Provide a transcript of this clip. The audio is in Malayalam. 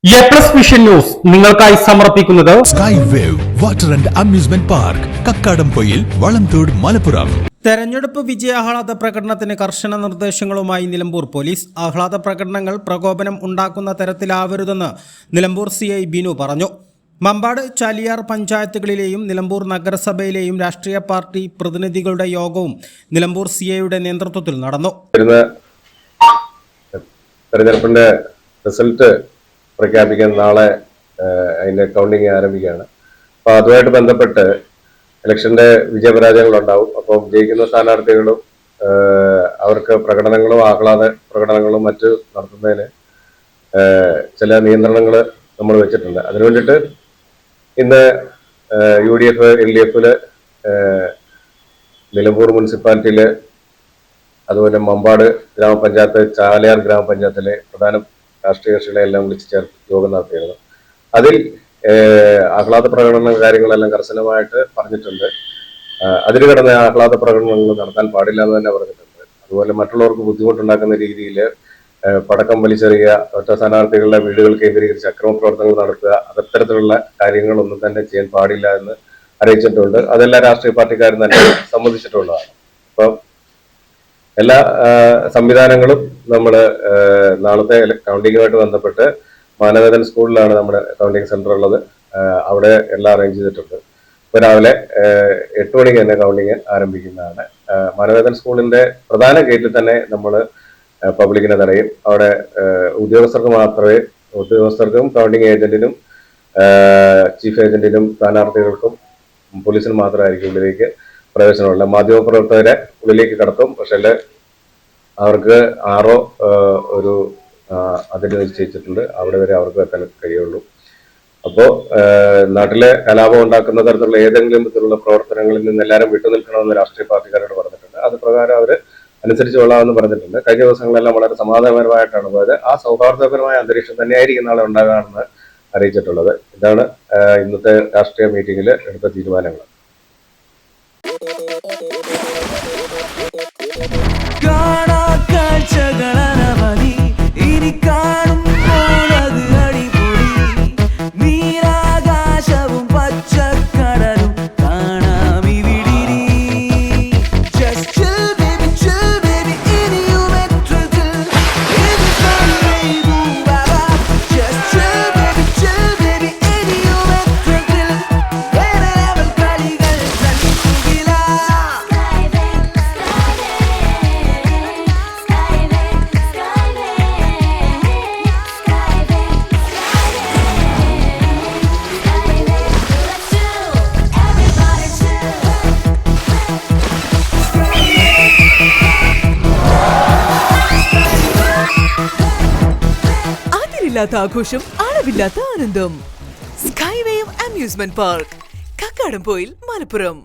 വിഷൻ ന്യൂസ് നിങ്ങൾക്കായി സമർപ്പിക്കുന്നത് sky wave water and amusement park Kakkadampoyil Valamthode Malappuram. തെരഞ്ഞെടുപ്പ് വിജയാഹ്ലാദ പ്രകടനത്തിന് കർശന നിർദ്ദേശങ്ങളുമായി നിലമ്പൂർ പോലീസ്. ആഹ്ലാദ പ്രകടനങ്ങൾ പ്രകോപനം ഉണ്ടാക്കുന്ന തരത്തിലാവരുതെന്ന് നിലമ്പൂർ CI ബിനു പറഞ്ഞു. മമ്പാട്, ചാലിയാർ പഞ്ചായത്തുകളിലെയും നിലമ്പൂർ നഗരസഭയിലെയും രാഷ്ട്രീയ പാർട്ടി പ്രതിനിധികളുടെ യോഗവും നിലമ്പൂർ CIയുടെ നേതൃത്വത്തിൽ നടന്നു. തെരഞ്ഞെടുപ്പിന്റെ റിസൾട്ട് പ്രഖ്യാപിക്കാൻ നാളെ അതിന്റെ കൗണ്ടിങ് ആരംഭിക്കുകയാണ്. അപ്പോൾ അതുമായിട്ട് ബന്ധപ്പെട്ട് ഇലക്ഷന്റെ വിജയപരാജയങ്ങൾ ഉണ്ടാവും. അപ്പോൾ ജയിക്കുന്ന സ്ഥാനാർത്ഥികളും അവർക്ക് പ്രകടനങ്ങളും ആഹ്ലാദ പ്രകടനങ്ങളും മറ്റ് നടത്തുന്നതിന് ചില നിയന്ത്രണങ്ങൾ നമ്മൾ വെച്ചിട്ടുണ്ട്. അതിനു വേണ്ടിയിട്ട് ഇന്ന് UDF LDFില് നിലമ്പൂർ മുനിസിപ്പാലിറ്റിയില്, അതുപോലെ മമ്പാട് ഗ്രാമപഞ്ചായത്ത്, ചാലിയാർ ഗ്രാമപഞ്ചായത്തിലെ പ്രധാന രാഷ്ട്രീയ കക്ഷികളെ എല്ലാം വിളിച്ച് ചേർത്ത് യോഗം നടത്തിയിരുന്നു. അതിൽ ആഹ്ലാദ പ്രകടന കാര്യങ്ങളെല്ലാം കർശനമായിട്ട് പറഞ്ഞിട്ടുണ്ട്. അതിന് കിടന്ന ആഹ്ലാദ പ്രകടനങ്ങൾ നടത്താൻ പാടില്ല എന്ന് തന്നെ പറഞ്ഞിട്ടുണ്ട്. അതുപോലെ മറ്റുള്ളവർക്ക് ബുദ്ധിമുട്ടുണ്ടാക്കുന്ന രീതിയിൽ പടക്കം വലിച്ചെറിയുക, ഒറ്റ സ്ഥാനാർത്ഥികളുടെ വീടുകൾ കേന്ദ്രീകരിച്ച് അക്രമ പ്രവർത്തനങ്ങൾ നടത്തുക, അത്തരത്തിലുള്ള കാര്യങ്ങളൊന്നും തന്നെ ചെയ്യാൻ പാടില്ല എന്ന് അറിയിച്ചിട്ടുണ്ട്. അതെല്ലാ രാഷ്ട്രീയ പാർട്ടിക്കാരും തന്നെ സമ്മതിച്ചിട്ടുള്ളതാണ്. അപ്പം എല്ലാ സംവിധാനങ്ങളും നമ്മൾ നാളത്തെ കൗണ്ടിങ്ങുമായിട്ട് ബന്ധപ്പെട്ട് മാനവേദൻ സ്കൂളിലാണ് നമ്മുടെ കൗണ്ടിങ് സെന്റർ ഉള്ളത്. അവിടെ എല്ലാം അറേഞ്ച് ചെയ്തിട്ടുണ്ട്. ഇപ്പോൾ രാവിലെ 8 മണിക്ക് തന്നെ കൗണ്ടിങ് ആരംഭിക്കുന്നതാണ്. മാനവേദൻ സ്കൂളിന്റെ പ്രധാന ഗേറ്റിൽ തന്നെ നമ്മൾ പബ്ലിക്കിനെ തടയും. അവിടെ ഉദ്യോഗസ്ഥർക്കും കൗണ്ടിങ് ഏജന്റിനും ചീഫ് ഏജന്റിനും സ്ഥാനാർത്ഥികൾക്കും പോലീസിനും മാത്രമായിരിക്കും ഉള്ളിലേക്ക് പ്രവേശനമുള്ള. മാധ്യമപ്രവർത്തകരെ ഉള്ളിലേക്ക് കടത്തും. പക്ഷേ അവർക്ക് 6 ഒരു അതിന് നിശ്ചയിച്ചിട്ടുണ്ട്. അവിടെ വരെ അവർക്ക് എത്താൻ കഴിയുള്ളൂ. അപ്പോൾ നാട്ടിലെ കലാപം ഉണ്ടാക്കുന്ന തരത്തിലുള്ള ഏതെങ്കിലും വിധത്തിലുള്ള പ്രവർത്തനങ്ങളിൽ നിന്ന് എല്ലാവരും വിട്ടുനിൽക്കണമെന്ന് രാഷ്ട്രീയ പാർട്ടിക്കാരോട് പറഞ്ഞിട്ടുണ്ട്. അത് പ്രകാരം അവർ അനുസരിച്ച് കൊള്ളാമെന്ന് പറഞ്ഞിട്ടുണ്ട്. കഴിഞ്ഞ ദിവസങ്ങളെല്ലാം വളരെ സമാധാനപരമായിട്ടാണ് പോയത്. ആ സൗഹാർദ്ദപരമായ അന്തരീക്ഷം തന്നെയായിരിക്കും നാളെ ഉണ്ടാകാമെന്ന് അറിയിച്ചിട്ടുള്ളത്. ഇതാണ് ഇന്നത്തെ രാഷ്ട്രീയ മീറ്റിംഗിൽ എടുത്ത തീരുമാനങ്ങൾ. ആഘോഷം, അളവില്ലാത്ത ആനന്ദം. Sky wave amusement park, Kakkadampoyil, Malappuram.